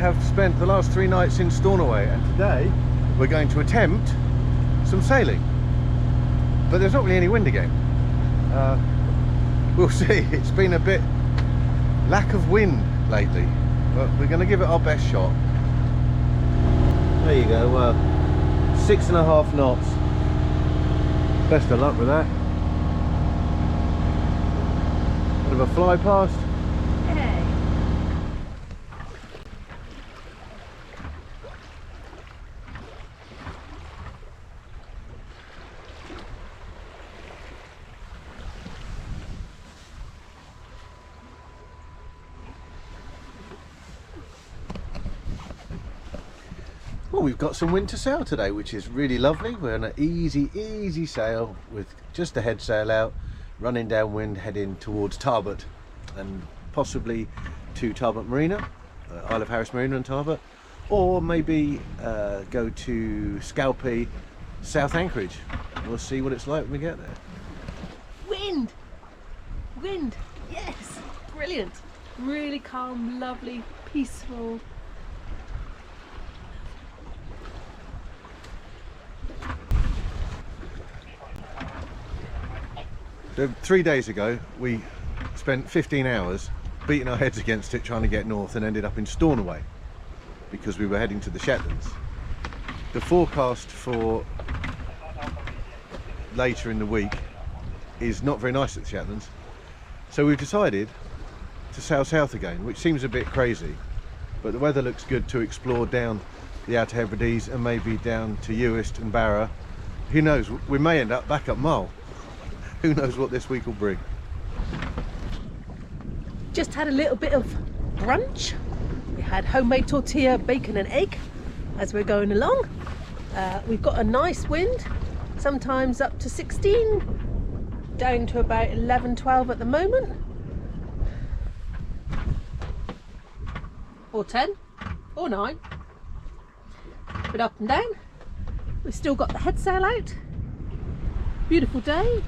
have spent the last 3 nights in Stornoway, and today we're going to attempt some sailing. But there's not really any wind again. We'll see. It's been a bit lack of wind lately, but we're going to give it our best shot. There you go. 6.5 knots. Best of luck with that. Bit of a fly past. Hey. Well, we've got some wind to sail today, which is really lovely. We're on an easy sail with just the head sail out, running downwind, heading towards Tarbert and possibly to Tarbert Marina, Isle of Harris Marina and Tarbert, or maybe go to Scalpy, South Anchorage. We'll see what it's like when we get there. Wind! Wind! Yes! Brilliant! Really calm, lovely, peaceful. So 3 days ago we spent 15 hours beating our heads against it trying to get north, and ended up in Stornoway because we were heading to the Shetlands. The forecast for later in the week is not very nice at the Shetlands, so we've decided to sail south again, which seems a bit crazy, but the weather looks good to explore down the Outer Hebrides and maybe down to Uist and Barra. Who knows, we may end up back up Mull. Who knows what this week will bring. Just had a little bit of brunch. We had homemade tortilla, bacon and egg as we're going along. We've got a nice wind, sometimes up to 16, down to about 11, 12 at the moment. Or 10, or 9. Bit up and down. We've still got the head sail out. Beautiful day.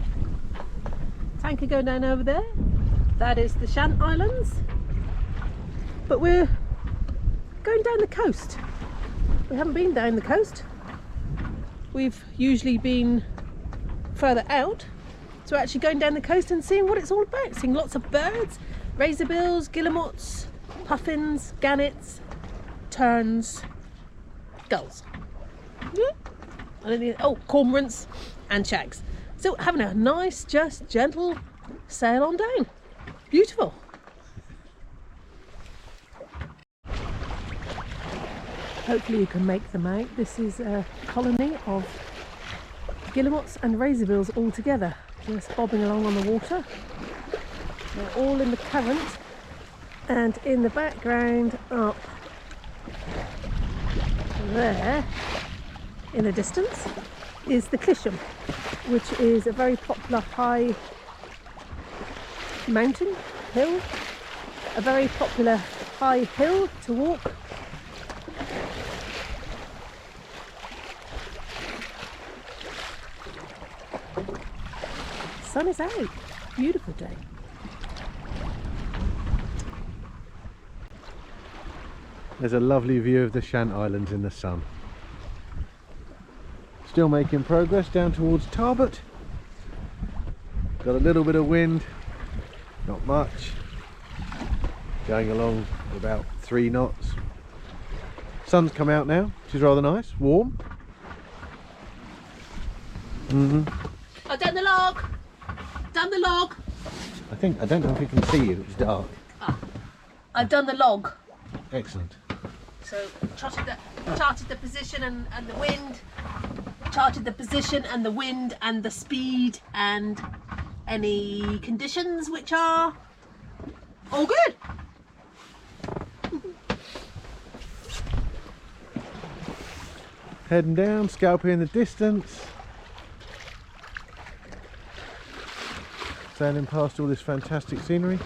Tanker going down over there. That is the Shant Islands. But we're going down the coast. We haven't been down the coast. We've usually been further out. So we're actually going down the coast and seeing what it's all about. Seeing lots of birds, razorbills, guillemots, puffins, gannets, terns, gulls. Oh, cormorants and shags. So having a nice, just gentle sail on down. Beautiful. Hopefully you can make them out. This is a colony of guillemots and razorbills all together, just bobbing along on the water. They're all in the current, and in the background up there in the distance is the Clisham, which is a very popular high mountain hill, a very popular high hill to walk. Sun is out, beautiful day. There's a lovely view of the Shant Islands in the sun. Still making progress down towards Tarbert. Got a little bit of wind, not much. Going along about 3 knots. Sun's come out now, which is rather nice, warm. I've done the log. Done the log. I don't know if you can see you, it's dark. I've done the log. Excellent. So charted the position and the wind. Charted the position and the wind and the speed and any conditions which are all good. Heading down, Scalpy in the distance. Sailing past all this fantastic scenery.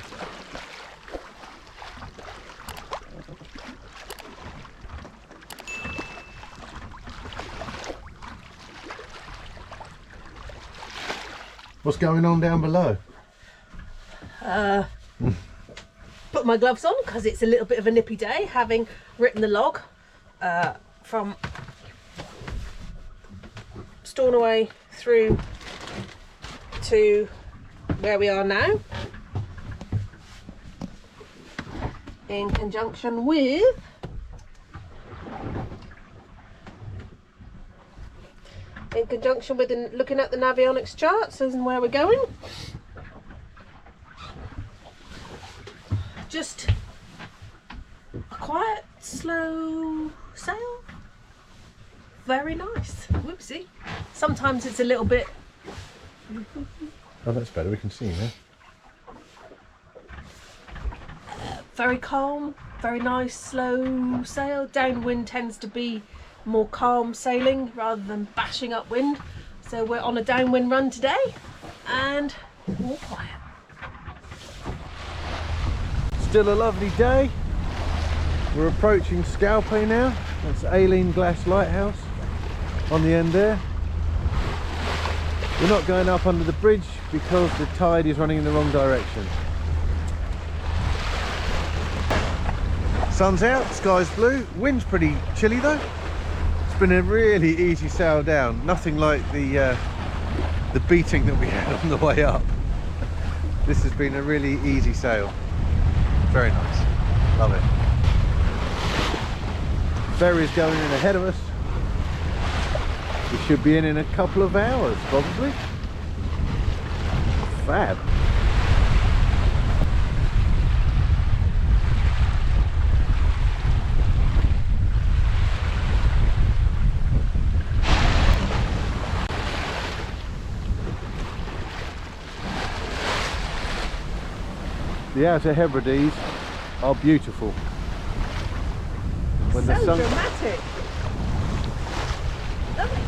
What's going on down below? Put put my gloves on because it's a little bit of a nippy day, having written the log from Stornoway through to where we are now, in conjunction with looking at the Navionics charts and where we're going. Just a quiet, slow sail. Very nice. Whoopsie. Sometimes it's a little bit... Oh, that's better. We can see now. Very calm, very nice, slow sail. Downwind tends to be more calm sailing rather than bashing upwind. So we're on a downwind run today and more quiet. Still a lovely day. We're approaching Stornoway now. That's Aileen Glass Lighthouse on the end there. We're not going up under the bridge because the tide is running in the wrong direction. Sun's out, sky's blue, wind's pretty chilly though. It's been a really easy sail down, nothing like the beating that we had on the way up. This has been a really easy sail. Very nice, love it. Ferry's going in ahead of us. We should be in a couple of hours probably. Fab. The Outer Hebrides are beautiful. When So the sun... dramatic. Lovely.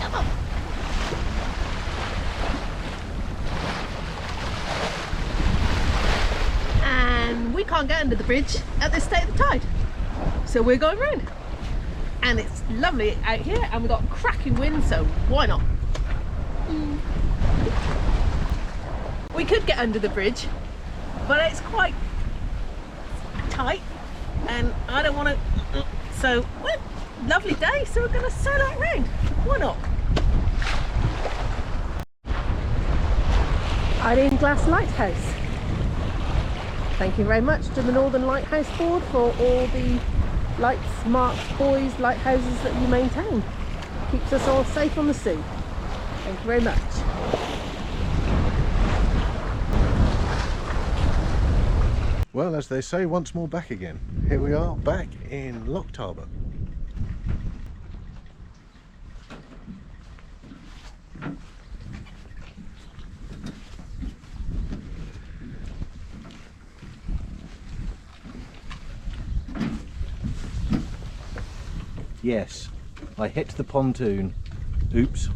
Come on. And we can't get under the bridge at this state of the tide. So we're going round. And it's lovely out here and we've got cracking wind, so why not? We could get under the bridge, but it's quite tight and I don't want to, so well, lovely day, so we're going to sail out round. Why not? Aileen Glass Lighthouse. Thank you very much to the Northern Lighthouse Board for all the lights, marks, buoys, lighthouses that you maintain. Keeps us all safe on the sea. Thank you very much. Well, as they say, once more back again. Here we are, back in Tarbert. Yes, I hit the pontoon. Oops.